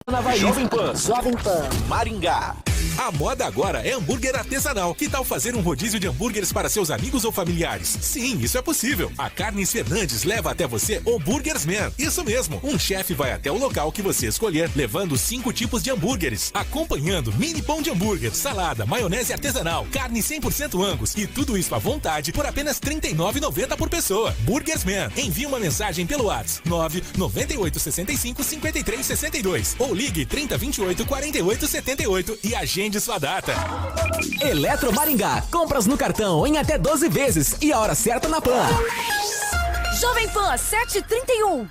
Jovem Pan Maringá. A moda agora é hambúrguer artesanal. Que tal fazer um rodízio de hambúrgueres para seus amigos ou familiares? Sim, isso é possível. A Carnes Fernandes leva até você o Burgers Man. Isso mesmo. Um chefe vai até o local que você escolher, levando 5 tipos de hambúrgueres, acompanhando mini pão de hambúrguer, salada, maionese artesanal, carne 100% Angus e tudo isso à vontade por apenas R$ 39,90 por pessoa. Burgers Man. Envie uma mensagem pelo WhatsApp 998655362 ou ligue 3028 4878 e agende sua data. Eletro Maringá, compras no cartão em até 12 vezes e a hora certa na Pan. Jovem Pan 7h31.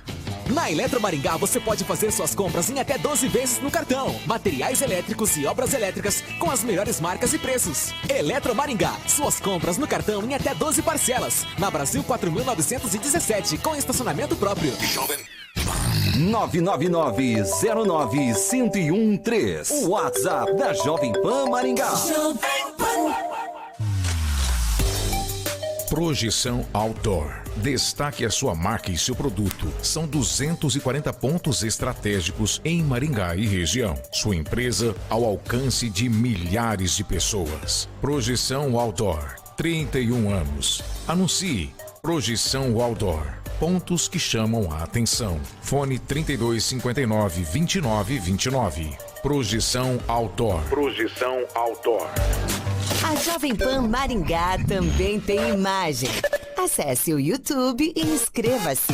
Na Eletro Maringá você pode fazer suas compras em até 12 vezes no cartão. Materiais elétricos e obras elétricas com as melhores marcas e preços. Eletro Maringá, suas compras no cartão em até 12 parcelas. Na Brasil 4.917 com estacionamento próprio. Jovem 999-09-1013. O WhatsApp da Jovem Pan Maringá. Projeção Outdoor. Destaque a sua marca e seu produto. São 240 pontos estratégicos em Maringá e região. Sua empresa ao alcance de milhares de pessoas. Projeção Outdoor. 31 anos. Anuncie. Projeção Outdoor. Pontos que chamam a atenção. Fone 3259-2929. Projeção Outdoor. Projeção Outdoor. A Jovem Pan Maringá também tem imagem. Acesse o YouTube e inscreva-se.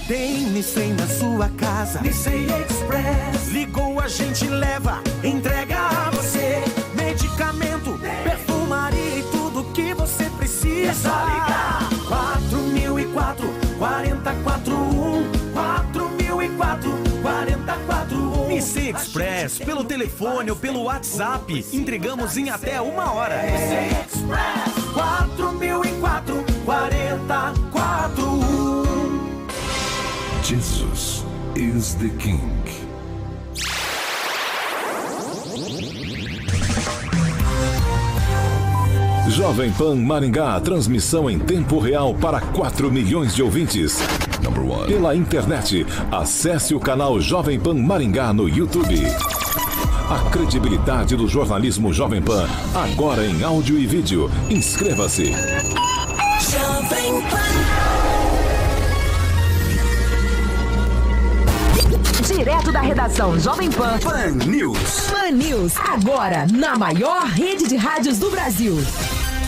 Tem Nissan na sua casa. Nissan Express. Ligou, a gente leva, entrega a você. Medicamento, perfumaria e tudo que você precisa. É só ligar. 4004 4041 4004 4041. Nissan Express, pelo telefone ou pelo WhatsApp. Entregamos em até 1 hora. Nissan Express 4004 4041. Jesus is the King. Jovem Pan Maringá, transmissão em tempo real para 4 milhões de ouvintes. Pela internet, acesse o canal Jovem Pan Maringá no YouTube. A credibilidade do jornalismo Jovem Pan, agora em áudio e vídeo. Inscreva-se. Jovem Pan. Direto da redação Jovem Pan. Pan News. Pan News, agora na maior rede de rádios do Brasil.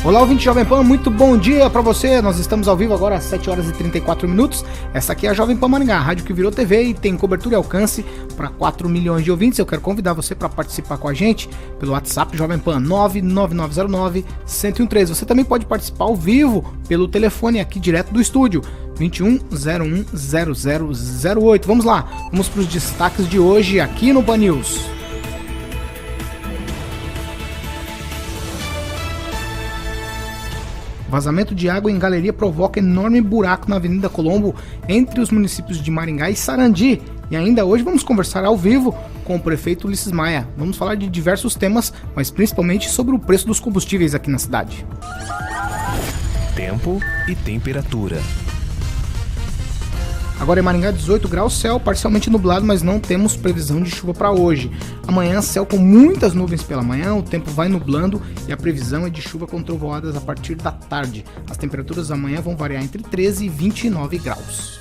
Olá, ouvinte Jovem Pan, muito bom dia pra você. Nós estamos ao vivo agora às 7 horas e 34 minutos. Essa aqui é a Jovem Pan Maringá, a rádio que virou TV e tem cobertura e alcance para 4 milhões de ouvintes. Eu quero convidar você para participar com a gente pelo WhatsApp Jovem Pan 99909-1013. Você também pode participar ao vivo pelo telefone aqui direto do estúdio 21010008. Vamos lá, vamos para os destaques de hoje aqui no Pan News. Vazamento de água em galeria provoca enorme buraco na Avenida Colombo entre os municípios de Maringá e Sarandi. E ainda hoje vamos conversar ao vivo com o prefeito Ulisses Maia. Vamos falar de diversos temas, mas principalmente sobre o preço dos combustíveis aqui na cidade. Tempo e temperatura. Agora em Maringá, 18 graus, céu parcialmente nublado, mas não temos previsão de chuva para hoje. Amanhã, céu com muitas nuvens pela manhã, o tempo vai nublando e a previsão é de chuva com trovoadas a partir da tarde. As temperaturas amanhã vão variar entre 13 e 29 graus.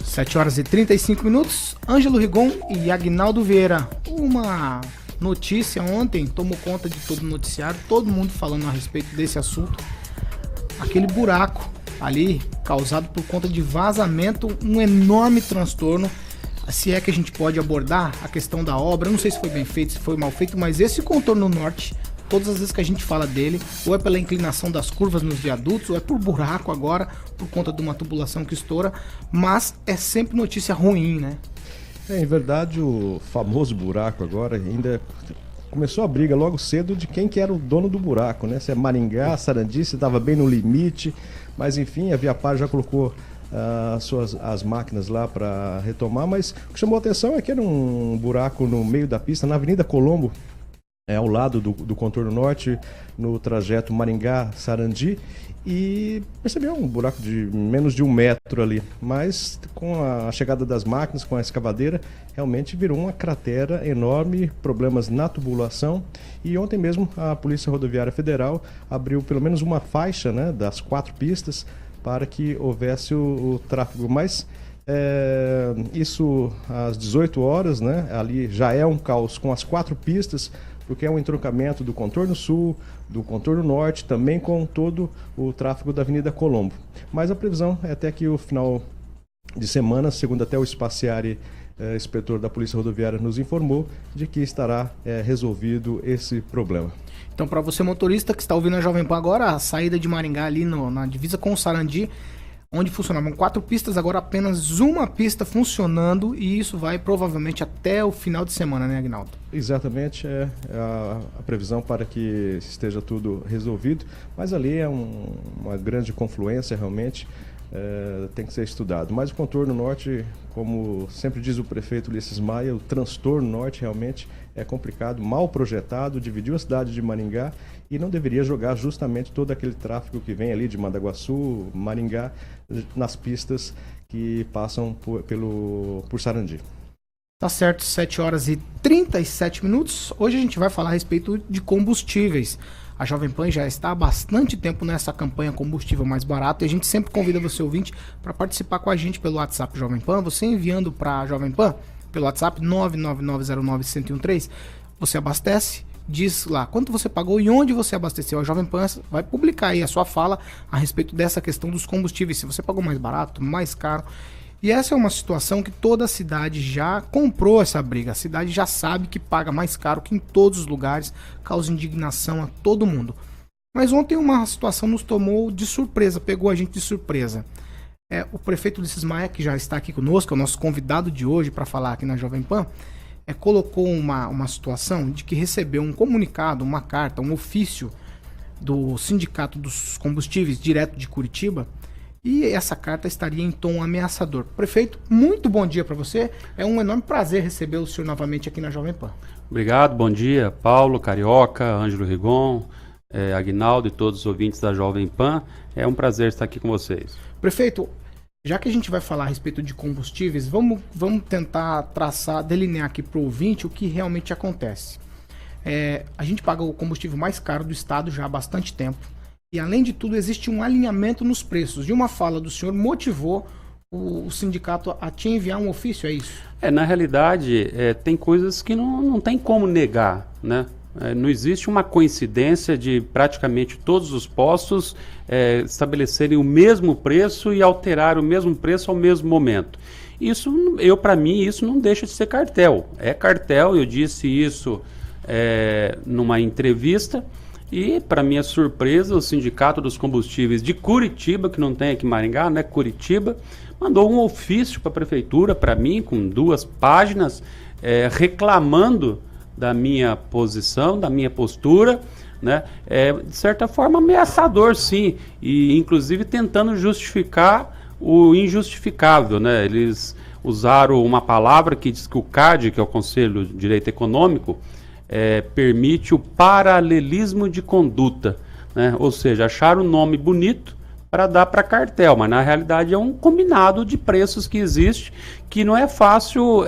7 horas e 35 minutos, Ângelo Rigon e Agnaldo Vieira. Uma notícia ontem tomou conta de todo o noticiário, todo mundo falando a respeito desse assunto. Aquele buraco ali, causado por conta de vazamento, um enorme transtorno. Se é que a gente pode abordar a questão da obra, eu não sei se foi bem feito, se foi mal feito, mas esse contorno norte, todas as vezes que a gente fala dele, ou é pela inclinação das curvas nos viadutos, ou é por buraco agora, por conta de uma tubulação que estoura, mas é sempre notícia ruim, né? Em verdade, o famoso buraco agora ainda começou a briga logo cedo de quem que era o dono do buraco, né? Se é Maringá, Sarandi, se estava bem no limite, mas enfim, a Viapar já colocou as máquinas lá para retomar, mas o que chamou a atenção é que era um buraco no meio da pista, na Avenida Colombo, ao lado do contorno norte, no trajeto Maringá-Sarandi, e percebeu um buraco de menos de 1 metro ali, mas com a chegada das máquinas, com a escavadeira, realmente virou uma cratera enorme, problemas na tubulação, e ontem mesmo a Polícia Rodoviária Federal abriu pelo menos uma faixa, né, das 4 pistas para que houvesse o tráfego, mas isso às 18 horas, né, ali já é um caos com as 4 pistas, porque é um entroncamento do contorno sul, do contorno norte, também com todo o tráfego da Avenida Colombo. Mas a previsão é até que o final de semana, segundo até o Spaziari, inspetor da Polícia Rodoviária, nos informou de que estará resolvido esse problema. Então, para você motorista que está ouvindo a Jovem Pan agora, a saída de Maringá ali na divisa com o Sarandi, onde funcionavam 4 pistas, agora apenas uma pista funcionando, e isso vai provavelmente até o final de semana, né, Aguinaldo? Exatamente, é a previsão para que esteja tudo resolvido, mas ali é uma grande confluência realmente, tem que ser estudado. Mas o contorno norte, como sempre diz o prefeito Ulisses Maia, o transtorno norte realmente é complicado, mal projetado, dividiu a cidade de Maringá e não deveria jogar justamente todo aquele tráfego que vem ali de Mandaguaçu, Maringá, nas pistas que passam por Sarandi. Tá certo, 7 horas e 37 minutos. Hoje a gente vai falar a respeito de combustíveis. A Jovem Pan já está há bastante tempo nessa campanha Combustível Mais Barato, e a gente sempre convida você, ouvinte, para participar com a gente pelo WhatsApp Jovem Pan. Você enviando para a Jovem Pan pelo WhatsApp 99909-1013, você abastece, diz lá quanto você pagou e onde você abasteceu. A Jovem Pan vai publicar aí a sua fala a respeito dessa questão dos combustíveis, se você pagou mais barato, mais caro. E essa é uma situação que toda a cidade já comprou essa briga. A cidade já sabe que paga mais caro que em todos os lugares, causa indignação a todo mundo. Mas ontem uma situação nos tomou de surpresa, pegou a gente de surpresa. O prefeito Ulisses Maia, que já está aqui conosco, é o nosso convidado de hoje para falar aqui na Jovem Pan, colocou uma situação de que recebeu um comunicado, uma carta, um ofício do Sindicato dos Combustíveis direto de Curitiba, e essa carta estaria em tom ameaçador. Prefeito, muito bom dia para você. É um enorme prazer receber o senhor novamente aqui na Jovem Pan. Obrigado, bom dia, Paulo, Carioca, Ângelo Rigon, Aguinaldo e todos os ouvintes da Jovem Pan. É um prazer estar aqui com vocês. Prefeito, já que a gente vai falar a respeito de combustíveis, vamos tentar delinear aqui para o ouvinte o que realmente acontece. A gente paga o combustível mais caro do estado já há bastante tempo. E, além de tudo, existe um alinhamento nos preços. E uma fala do senhor motivou o sindicato a te enviar um ofício, é isso? Na realidade, tem coisas que não tem como negar, né? Não existe uma coincidência de praticamente todos os postos estabelecerem o mesmo preço e alterar o mesmo preço ao mesmo momento. Isso, para mim, isso não deixa de ser cartel. É cartel, eu disse isso numa entrevista. E, para minha surpresa, o Sindicato dos Combustíveis de Curitiba, que não tem aqui em Maringá, né, Curitiba, mandou um ofício para a prefeitura, para mim, com 2 páginas, reclamando da minha posição, da minha postura, né, de certa forma ameaçador, sim, e inclusive tentando justificar o injustificável, né? Eles usaram uma palavra que diz que o CAD, que é o Conselho de Direito Econômico, permite o paralelismo de conduta, né? Ou seja, acharam um nome bonito para dar para cartel, mas na realidade é um combinado de preços que existe, que não é fácil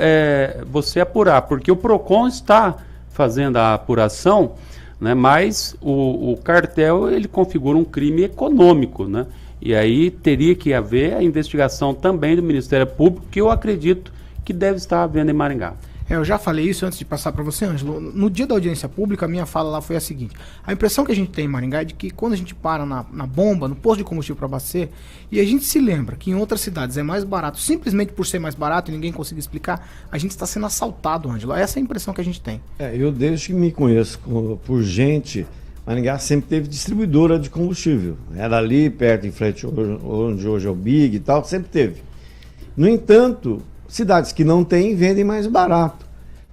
você apurar, porque o PROCON está fazendo a apuração, né? Mas o cartel, ele configura um crime econômico, né? E aí teria que haver a investigação também do Ministério Público, que eu acredito que deve estar havendo em Maringá. Eu já falei isso antes de passar para você, Ângelo. No dia da audiência pública, a minha fala lá foi a seguinte: a impressão que a gente tem em Maringá é de que quando a gente para na bomba, no posto de combustível para abastecer, e a gente se lembra que em outras cidades é mais barato, simplesmente por ser mais barato e ninguém conseguir explicar, a gente está sendo assaltado, Ângelo. Essa é a impressão que a gente tem. Eu, desde que me conheço por gente, Maringá sempre teve distribuidora de combustível. Era ali, perto, em frente onde hoje é o Big e tal, sempre teve. No entanto, cidades que não têm, vendem mais barato.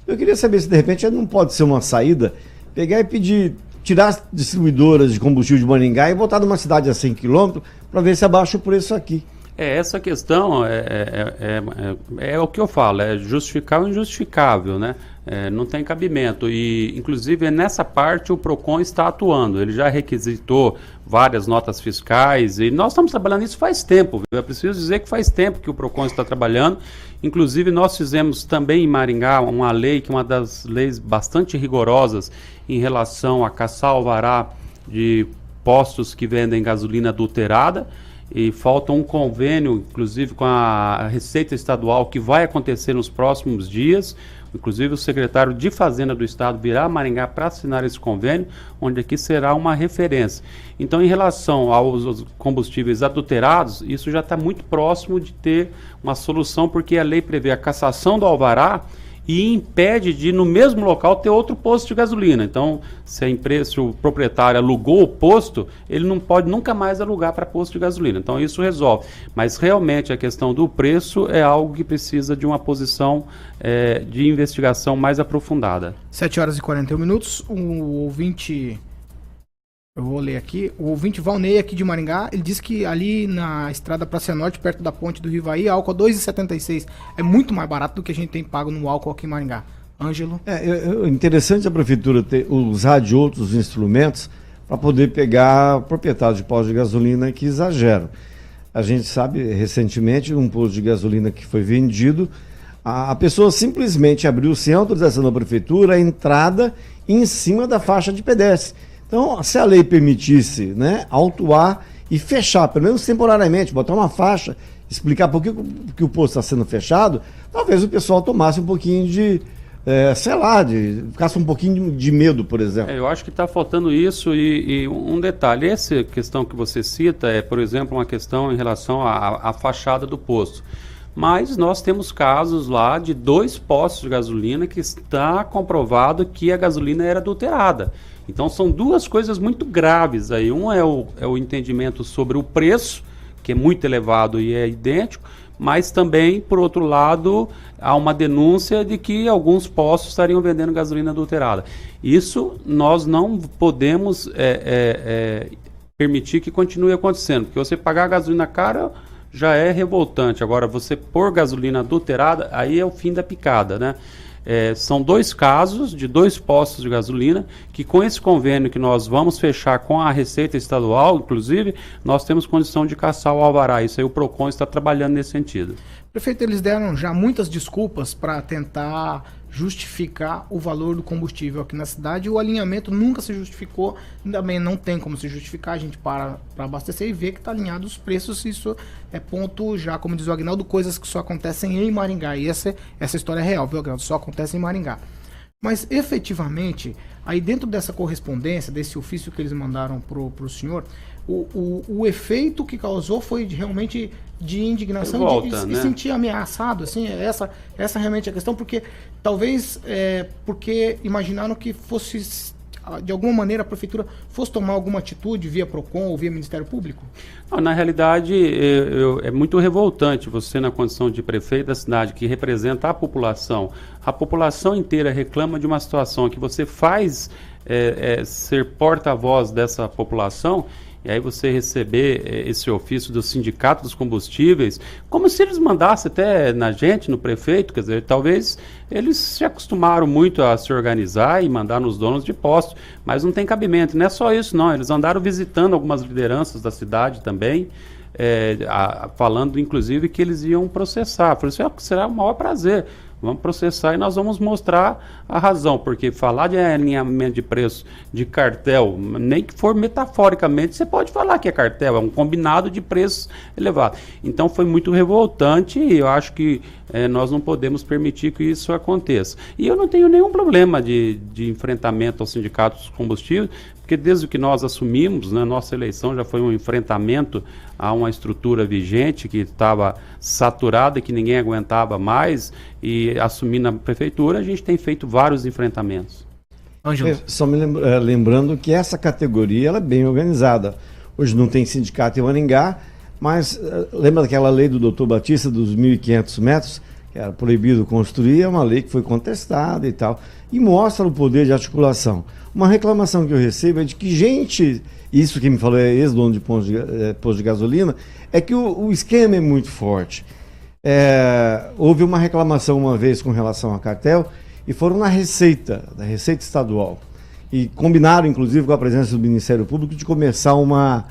Eu queria saber se de repente não pode ser uma saída, pegar e pedir, tirar as distribuidoras de combustível de Maringá e botar numa cidade a 100 km para ver se abaixa o preço aqui. Essa questão é o que eu falo, é justificável e injustificável, né? Não tem cabimento e, inclusive, nessa parte o PROCON está atuando. Ele já requisitou várias notas fiscais e nós estamos trabalhando isso faz tempo. Eu preciso dizer que faz tempo que o PROCON está trabalhando. Inclusive, nós fizemos também em Maringá uma lei, que é uma das leis bastante rigorosas em relação a caçar alvará de postos que vendem gasolina adulterada. E falta um convênio, inclusive, com a Receita Estadual, que vai acontecer nos próximos dias. Inclusive, o secretário de Fazenda do Estado virá a Maringá para assinar esse convênio, onde aqui será uma referência. Então, em relação aos combustíveis adulterados, isso já está muito próximo de ter uma solução, porque a lei prevê a cassação do alvará e impede de, no mesmo local, ter outro posto de gasolina. Então, se o proprietário alugou o posto, ele não pode nunca mais alugar para posto de gasolina. Então, isso resolve. Mas, realmente, a questão do preço é algo que precisa de uma posição de investigação mais aprofundada. 7h41, o ouvinte... Eu vou ler aqui. O ouvinte Valnei, aqui de Maringá, ele disse que ali na estrada pra Cianorte, perto da ponte do Rivaí, álcool a R$ 2,76. É muito mais barato do que a gente tem pago no álcool aqui em Maringá. Ângelo? Interessante a prefeitura usar de outros instrumentos para poder pegar proprietários de postos de gasolina que exageram. A gente sabe, recentemente, um posto de gasolina que foi vendido, a pessoa simplesmente abriu, sem autorização da prefeitura, a entrada em cima da faixa de pedestre. Então, se a lei permitisse, né, autuar e fechar, pelo menos temporariamente, botar uma faixa, explicar por que o posto está sendo fechado, talvez o pessoal tomasse um pouquinho de, ficasse um pouquinho de medo, por exemplo. Eu acho que está faltando isso e um detalhe, essa questão que você cita é, por exemplo, uma questão em relação à fachada do posto. Mas nós temos casos lá de 2 postos de gasolina que está comprovado que a gasolina era adulterada. Então são 2 coisas muito graves aí. Um é o entendimento sobre o preço, que é muito elevado e é idêntico, mas também, por outro lado, há uma denúncia de que alguns postos estariam vendendo gasolina adulterada. Isso nós não podemos permitir que continue acontecendo, porque você pagar a gasolina cara já é revoltante. Agora, você pôr gasolina adulterada, aí é o fim da picada, né? São 2 casos de 2 postos de gasolina que, com esse convênio que nós vamos fechar com a Receita Estadual, inclusive, nós temos condição de caçar o alvará. Isso aí o PROCON está trabalhando nesse sentido. Prefeito, eles deram já muitas desculpas para tentar justificar o valor do combustível aqui na cidade. O alinhamento nunca se justificou, também não tem como se justificar. A gente para abastecer e ver que está alinhado os preços. Isso é ponto já, como diz o Agnaldo, coisas que só acontecem em Maringá. E essa história é real, viu, Agnaldo? Só acontece em Maringá. Mas, efetivamente, aí dentro dessa correspondência, desse ofício que eles mandaram pro senhor, o efeito que causou foi realmente de indignação e sentir ameaçado, assim, essa realmente é a questão, porque talvez porque imaginaram que fosse, de alguma maneira, a prefeitura fosse tomar alguma atitude via PROCON ou via Ministério Público? Não, na realidade, é muito revoltante você, na condição de prefeito da cidade, que representa a população inteira reclama de uma situação que você faz ser porta-voz dessa população. E aí você receber esse ofício do Sindicato dos Combustíveis, como se eles mandassem até na gente, no prefeito, quer dizer, talvez eles se acostumaram muito a se organizar e mandar nos donos de postos, mas não tem cabimento. Não é só isso, não. Eles andaram visitando algumas lideranças da cidade também, falando, inclusive, que eles iam processar. Falei assim, será o maior prazer. Vamos processar e nós vamos mostrar a razão, porque falar de alinhamento de preço de cartel, nem que for metaforicamente, você pode falar que é cartel, é um combinado de preços elevados. Então foi muito revoltante e eu acho que nós não podemos permitir que isso aconteça. E eu não tenho nenhum problema de enfrentamento aos sindicatos dos combustíveis, porque desde que nós assumimos, né, nossa eleição já foi um enfrentamento a uma estrutura vigente que estava saturada e que ninguém aguentava mais, e assumindo a prefeitura, a gente tem feito vários enfrentamentos. Só me lembrando que essa categoria ela é bem organizada. Hoje não tem sindicato em Maringá, mas lembra daquela lei do Dr. Batista dos 1.500 metros? era proibido construir, é uma lei que foi contestada e tal, e mostra o poder de articulação. Uma reclamação que eu recebo é de que gente, isso que me falou é ex-dono de posto de gasolina, é que o esquema é muito forte. Houve uma reclamação uma vez com relação a cartel, e foram na Receita Estadual, e combinaram, inclusive, com a presença do Ministério Público, de começar uma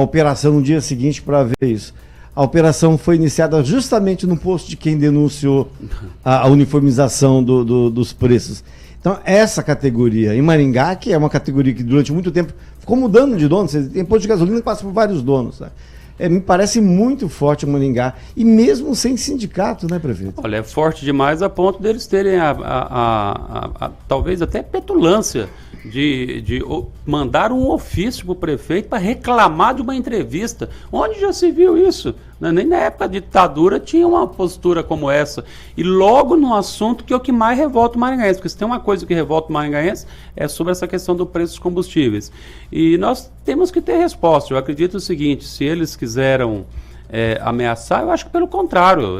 operação no dia seguinte para ver isso. A operação foi iniciada justamente no posto de quem denunciou a uniformização dos preços. Então, essa categoria em Maringá, que é uma categoria que durante muito tempo ficou mudando de dono, tem posto de gasolina que passa por vários donos, né? Me parece muito forte o Maringá, e mesmo sem sindicato, né, prefeito? Olha, é forte demais a ponto deles terem talvez até petulância de mandar um ofício para o prefeito para reclamar de uma entrevista. Onde já se viu isso? Nem na época da ditadura tinha uma postura como essa. E logo no assunto que é o que mais revolta o maringaense, porque se tem uma coisa que revolta o maringaense é sobre essa questão do preço dos combustíveis. E nós temos que ter resposta. Eu acredito o seguinte, se eles quiseram ameaçar, eu acho que pelo contrário,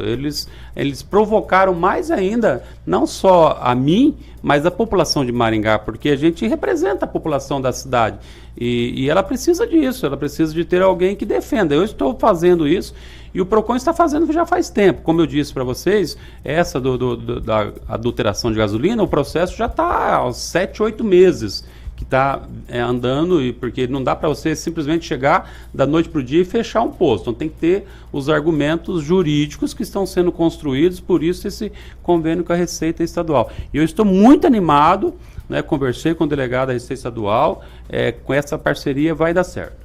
eles provocaram mais ainda, não só a mim, mas a população de Maringá, porque a gente representa a população da cidade, e ela precisa disso, ela precisa de ter alguém que defenda. Eu estou fazendo isso, e o PROCON está fazendo já faz tempo. Como eu disse para vocês, essa da adulteração de gasolina, o processo já está há 7, 8 meses, que está andando, porque não dá para você simplesmente chegar da noite para o dia e fechar um posto. Então tem que ter os argumentos jurídicos que estão sendo construídos, por isso esse convênio com a Receita Estadual. E eu estou muito animado, né, conversei com o delegado da Receita Estadual, com essa parceria vai dar certo.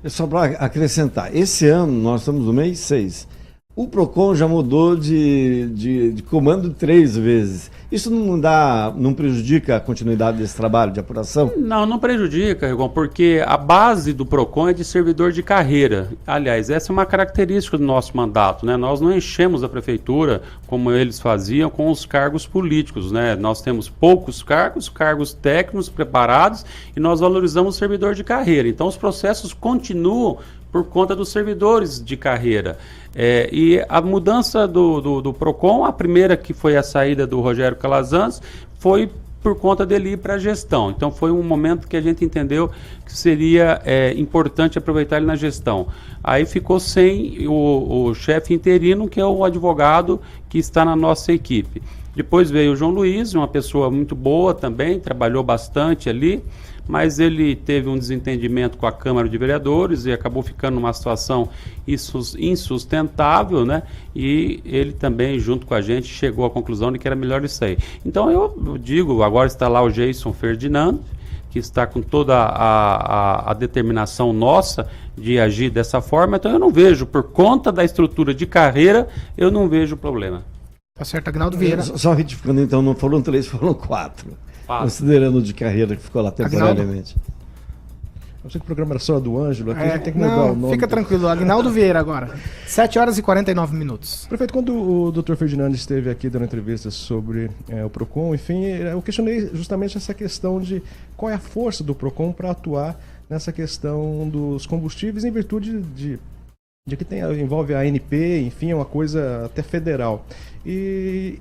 Só para acrescentar, esse ano nós estamos no mês 6. O PROCON já mudou de comando 3 vezes. Isso não prejudica a continuidade desse trabalho de apuração? Não prejudica, Rigon, porque a base do PROCON é de servidor de carreira. Aliás, essa é uma característica do nosso mandato, né? Nós não enchemos a prefeitura, como eles faziam, com os cargos políticos, né? Nós temos poucos cargos técnicos preparados, e nós valorizamos o servidor de carreira. Então, os processos continuam por conta dos servidores de carreira. E a mudança do PROCON, a primeira que foi a saída do Rogério Calazans, foi por conta dele ir para a gestão. Então foi um momento que a gente entendeu que seria importante aproveitar ele na gestão. Aí ficou sem o chefe interino, que é o advogado que está na nossa equipe. Depois veio o João Luiz, uma pessoa muito boa também, trabalhou bastante ali, mas ele teve um desentendimento com a Câmara de Vereadores e acabou ficando numa situação insustentável, né? E ele também, junto com a gente, chegou à conclusão de que era melhor isso aí. Então eu digo, agora está lá o Jason Ferdinando, que está com toda a determinação nossa de agir dessa forma. Então eu não vejo, por conta da estrutura de carreira, eu não vejo problema. Tá certo, Agnaldo Vieira. Só retificando, então, não foram 3, foram 4. Considerando de carreira que ficou lá temporariamente. Eu sei que o programa era só do Ângelo, aqui a gente tem que mudar o nome. Fica tranquilo, Agnaldo Vieira agora. 7 horas e 49 minutos. Prefeito, quando o Dr. Ferdinando esteve aqui dando entrevistas sobre o PROCON, enfim, eu questionei justamente essa questão de qual é a força do PROCON para atuar nessa questão dos combustíveis em virtude de que envolve a ANP, enfim, é uma coisa até federal. E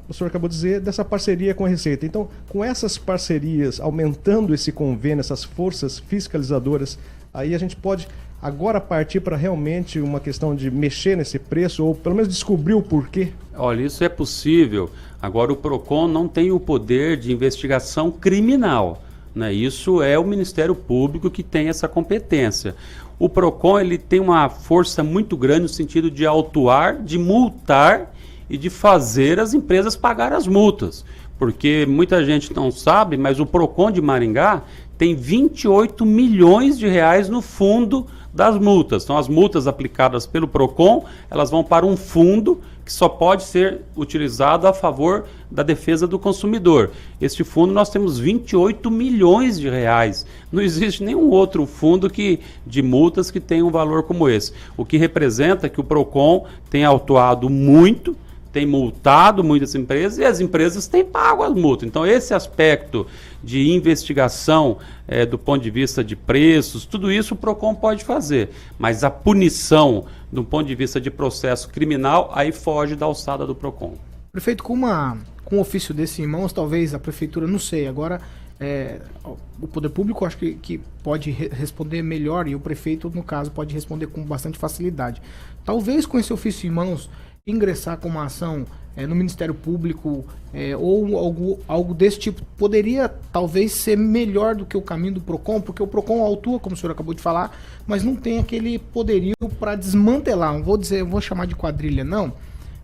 o senhor acabou de dizer dessa parceria com a Receita. Então, com essas parcerias, aumentando esse convênio, essas forças fiscalizadoras, aí a gente pode agora partir para realmente uma questão de mexer nesse preço, ou pelo menos descobrir o porquê? Olha, isso é possível. Agora, o PROCON não tem o poder de investigação criminal, né? Isso é o Ministério Público que tem essa competência. O PROCON ele tem uma força muito grande no sentido de autuar, de multar e de fazer as empresas pagar as multas. Porque muita gente não sabe, mas o PROCON de Maringá tem 28 milhões de reais no fundo das multas. Então as multas aplicadas pelo PROCON, elas vão para um fundo que só pode ser utilizado a favor da defesa do consumidor. Este fundo nós temos 28 milhões de reais. Não existe nenhum outro fundo de multas que tenha um valor como esse. O que representa que o PROCON tem autuado muito, tem multado muitas empresas e as empresas têm pago as multas. Então esse aspecto de investigação do ponto de vista de preços, tudo isso o PROCON pode fazer, mas a punição do ponto de vista de processo criminal aí foge da alçada do PROCON. Prefeito, com um ofício desse em mãos, talvez a prefeitura, não sei, agora o poder público acho que pode responder melhor e o prefeito, no caso, pode responder com bastante facilidade. Talvez com esse ofício em mãos, ingressar com uma ação no Ministério Público ou algo desse tipo, poderia talvez ser melhor do que o caminho do PROCON, porque o PROCON autua, como o senhor acabou de falar, mas não tem aquele poderio para desmantelar, não vou chamar de quadrilha não,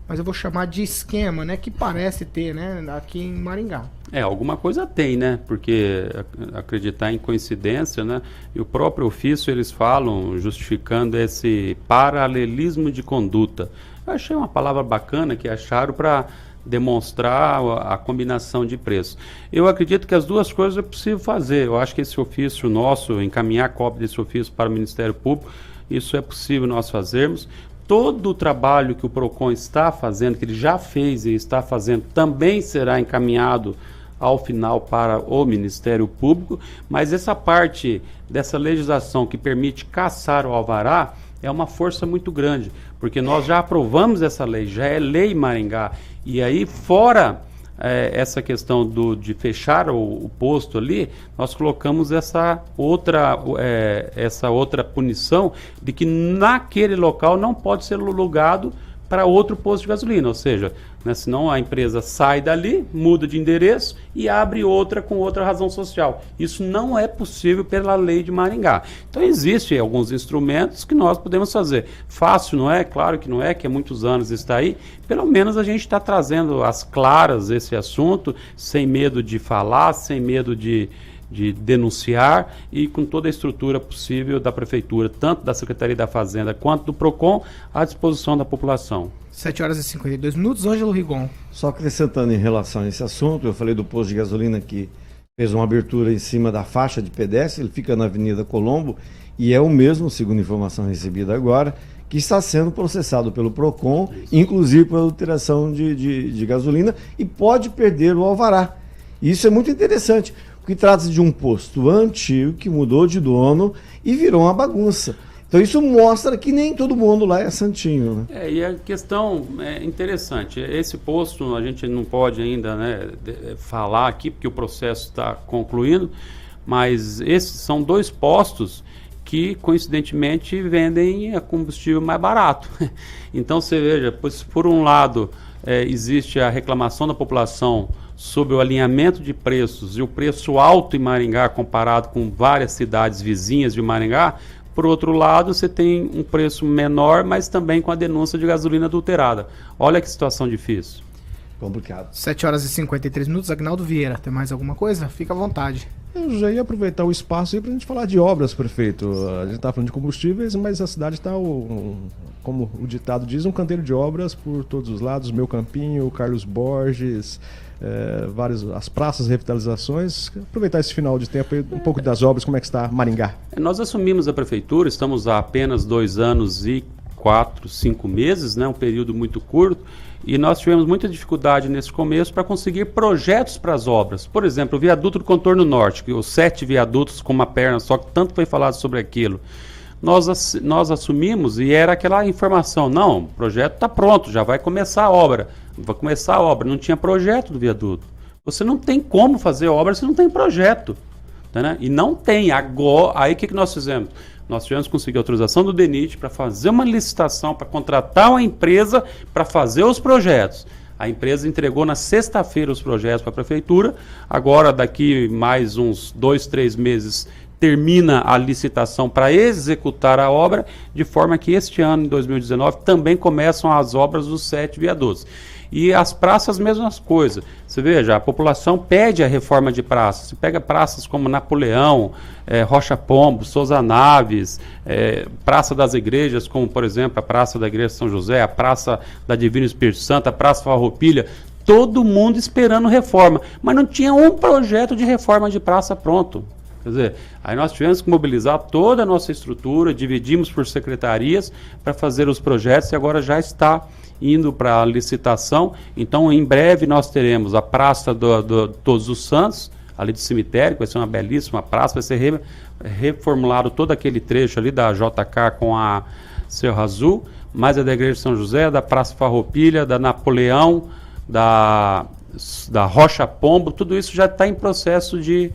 mas eu vou chamar de esquema, né, que parece ter, né, aqui em Maringá. Alguma coisa tem, né, porque acreditar em coincidência, né, e o próprio ofício eles falam, justificando esse paralelismo de conduta. Eu achei uma palavra bacana que acharam para demonstrar a combinação de preços. Eu acredito que as duas coisas é possível fazer. Eu acho que esse ofício nosso, encaminhar a cópia desse ofício para o Ministério Público, isso é possível nós fazermos. Todo o trabalho que o PROCON está fazendo, que ele já fez e está fazendo, também será encaminhado ao final para o Ministério Público, mas essa parte dessa legislação que permite caçar o alvará é uma força muito grande, porque nós já aprovamos essa lei, já é lei Maringá, e aí fora essa questão de fechar o posto ali, nós colocamos essa outra punição de que naquele local não pode ser alugado para outro posto de gasolina, ou seja, né, senão a empresa sai dali, muda de endereço e abre outra com outra razão social. Isso não é possível pela lei de Maringá. Então existem alguns instrumentos que nós podemos fazer. Fácil não é? Claro que não é, que há muitos anos está aí. Pelo menos a gente está trazendo às claras esse assunto, sem medo de falar, sem medo de denunciar e com toda a estrutura possível da Prefeitura, tanto da Secretaria da Fazenda quanto do PROCON, à disposição da população. 7 horas e 52 minutos, Ângelo Rigon. Só acrescentando em relação a esse assunto, eu falei do posto de gasolina que fez uma abertura em cima da faixa de pedestre, ele fica na Avenida Colombo e é o mesmo, segundo informação recebida agora, que está sendo processado pelo PROCON, inclusive por adulteração de gasolina, e pode perder o alvará. Isso é muito interessante, porque trata-se de um posto antigo que mudou de dono e virou uma bagunça. Então isso mostra que nem todo mundo lá é santinho, né? E a questão é interessante. Esse posto a gente não pode ainda, né, falar aqui, porque o processo está concluindo, mas esses são 2 postos que coincidentemente vendem a combustível mais barato. Então você veja, pois, por um lado existe a reclamação da população sobre o alinhamento de preços e o preço alto em Maringá comparado com várias cidades vizinhas de Maringá. Por outro lado, você tem um preço menor, mas também com a denúncia de gasolina adulterada. Olha que situação difícil. Complicado. 7 horas e 53 minutos, Agnaldo Vieira, tem mais alguma coisa? Fica à vontade. Eu já ia aproveitar o espaço aí para a gente falar de obras, prefeito. A gente está falando de combustíveis, mas a cidade está, como o ditado diz, um canteiro de obras por todos os lados. Meu Campinho, Carlos Borges, as praças, revitalizações. Aproveitar esse final de tempo aí, um pouco das obras, como é que está Maringá? Nós assumimos a prefeitura, estamos há apenas 2 anos e 4, 5 meses, né, um período muito curto, e nós tivemos muita dificuldade nesse começo para conseguir projetos para as obras. Por exemplo, o viaduto do Contorno Norte, que os 7 viadutos com uma perna só, que tanto foi falado sobre aquilo. Nós assumimos e era aquela informação, não, o projeto está pronto, já vai começar a obra. Não tinha projeto do viaduto. Você não tem como fazer obra se não tem projeto. Tá, né? E não tem. Agora, aí o que nós fizemos? Nós tivemos que conseguir autorização do DENIT para fazer uma licitação, para contratar uma empresa para fazer os projetos. A empresa entregou na sexta-feira os projetos para a prefeitura. Agora, daqui mais uns 2, 3 meses, termina a licitação para executar a obra, de forma que este ano, em 2019, também começam as obras dos 7 viadutos. E as praças, mesmas coisas. Você veja, a população pede a reforma de praças. Você pega praças como Napoleão, Rocha Pombo, Souza Naves, Praça das Igrejas, como, por exemplo, a Praça da Igreja São José, a Praça da Divino Espírito Santo, a Praça Farroupilha, todo mundo esperando reforma. Mas não tinha um projeto de reforma de praça pronto. Quer dizer, aí nós tivemos que mobilizar toda a nossa estrutura, dividimos por secretarias para fazer os projetos e agora já está indo para a licitação. Então, em breve nós teremos a Praça do Todos os Santos, ali do cemitério, que vai ser uma belíssima praça, vai ser reformulado todo aquele trecho ali da JK com a Serra Azul, mais a da Igreja de São José, da Praça Farroupilha, da Napoleão, da Rocha Pombo, tudo isso já está em processo de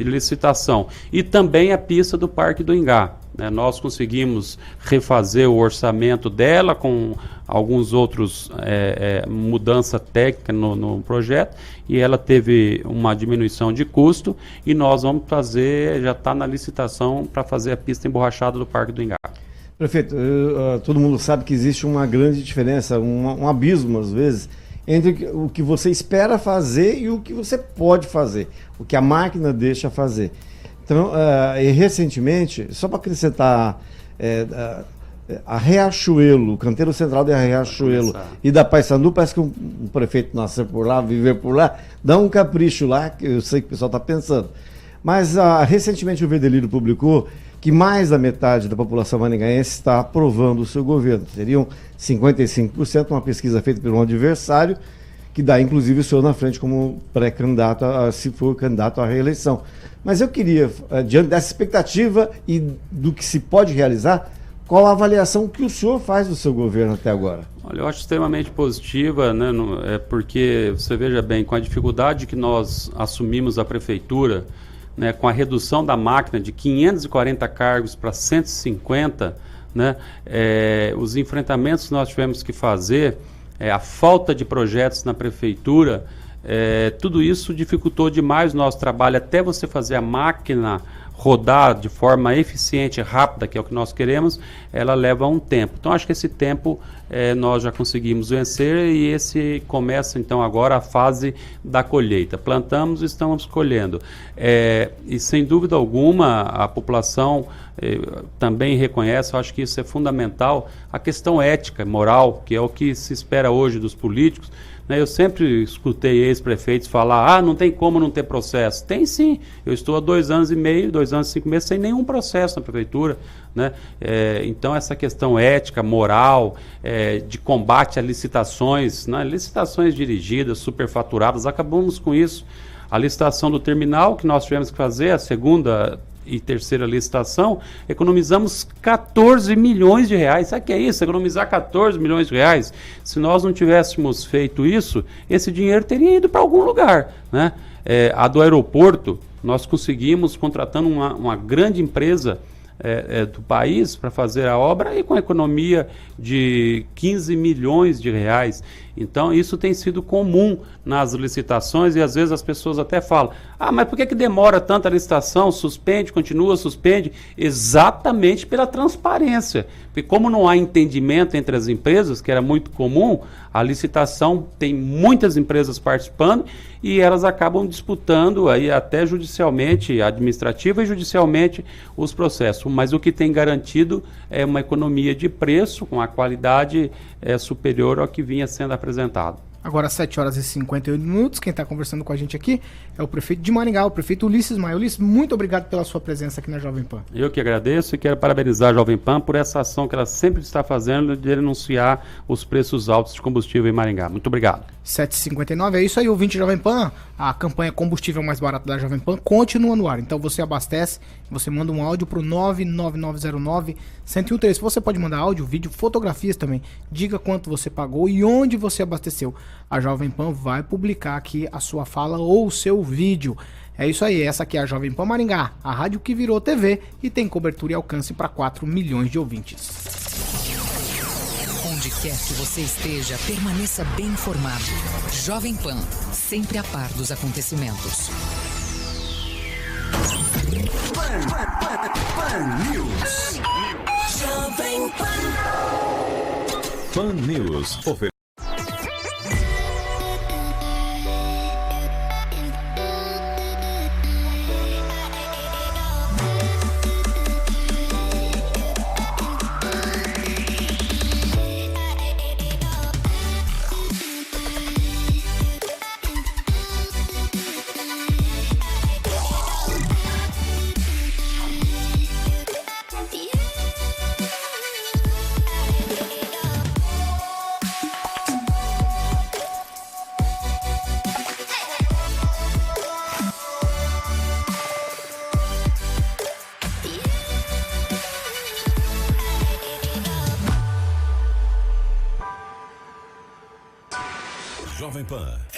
licitação. E também a pista do Parque do Ingá. Né? Nós conseguimos refazer o orçamento dela com alguns outros mudança técnica no projeto, e ela teve uma diminuição de custo, e nós vamos fazer, já está na licitação para fazer a pista emborrachada do Parque do Ingá. Prefeito, todo mundo sabe que existe uma grande diferença, um abismo às vezes, entre o que você espera fazer e o que você pode fazer, o que a máquina deixa fazer. Então, e recentemente, só para acrescentar, a Riachuelo, o canteiro central da Riachuelo e da Paissandu, parece que um prefeito nasceu por lá, viver por lá, dá um capricho lá, que eu sei que o pessoal está pensando. Mas recentemente o Verdeliro publicou que mais da metade da população maringaense está aprovando o seu governo. Seriam 55%, uma pesquisa feita por um adversário, que dá inclusive o senhor na frente como pré-candidato, se for candidato à reeleição. Mas eu queria, diante dessa expectativa e do que se pode realizar, qual a avaliação que o senhor faz do seu governo até agora? Olha, eu acho extremamente positiva, né? Porque você veja bem, com a dificuldade que nós assumimos a prefeitura, né, com a redução da máquina de 540 cargos para 150, né, os enfrentamentos que nós tivemos que fazer, a falta de projetos na prefeitura, tudo isso dificultou demais o nosso trabalho, até você fazer a máquina rodar de forma eficiente e rápida, que é o que nós queremos, ela leva um tempo. Então acho que esse tempo nós já conseguimos vencer, e esse começa então agora a fase da colheita. Plantamos e estamos colhendo. E sem dúvida alguma a população também reconhece, eu acho que isso é fundamental, a questão ética, moral, que é o que se espera hoje dos políticos. Eu sempre escutei ex-prefeitos falar, não tem como não ter processo. Tem sim, eu estou há 2 anos e meio, 2 anos e 5 meses sem nenhum processo na prefeitura, né? Então essa questão ética, moral, de combate a licitações, né? Licitações dirigidas, superfaturadas, acabamos com isso. A licitação do terminal que nós tivemos que fazer, a segunda e terceira licitação, economizamos 14 milhões de reais. Sabe o que é isso? Economizar 14 milhões de reais. Se nós não tivéssemos feito isso, esse dinheiro teria ido para algum lugar, né? A do aeroporto, nós conseguimos, contratando uma grande empresa do país para fazer a obra, e com a economia de 15 milhões de reais. Então isso tem sido comum nas licitações, e às vezes as pessoas até falam, mas por que demora tanta licitação, suspende, continua, suspende? Exatamente pela transparência, porque como não há entendimento entre as empresas, que era muito comum, a licitação tem muitas empresas participando, e elas acabam disputando aí até judicialmente, administrativa e judicialmente, os processos. Mas o que tem garantido é uma economia de preço, com a qualidade superior ao que vinha sendo apresentado. Agora 7 horas e 58 minutos, quem está conversando com a gente aqui é o prefeito de Maringá, o prefeito Ulisses Maia. Ulisses, muito obrigado pela sua presença aqui na Jovem Pan. Eu que agradeço e quero parabenizar a Jovem Pan por essa ação que ela sempre está fazendo de denunciar os preços altos de combustível em Maringá. Muito obrigado. 7h59, é isso aí, ouvinte Jovem Pan. A campanha Combustível Mais Barato da Jovem Pan continua no ar. Então você abastece, você manda um áudio para o 99909-1013. Você pode mandar áudio, vídeo, fotografias também. Diga quanto você pagou e onde você abasteceu. A Jovem Pan vai publicar aqui a sua fala ou o seu vídeo. É isso aí, essa aqui é a Jovem Pan Maringá, a rádio que virou TV e tem cobertura e alcance para 4 milhões de ouvintes. Onde quer que você esteja, permaneça bem informado. Jovem Pan, sempre a par dos acontecimentos. Pan News. Jovem Pan. Pan News. Jovem Pan.